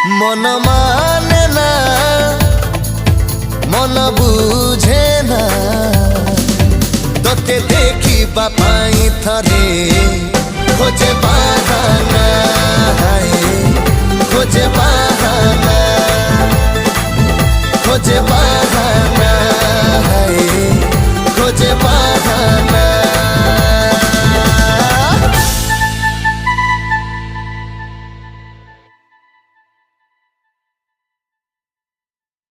मन माने ना मन बुझे ना तोते देखी बापाई थरे खोजे बहाना खोजे बहाना।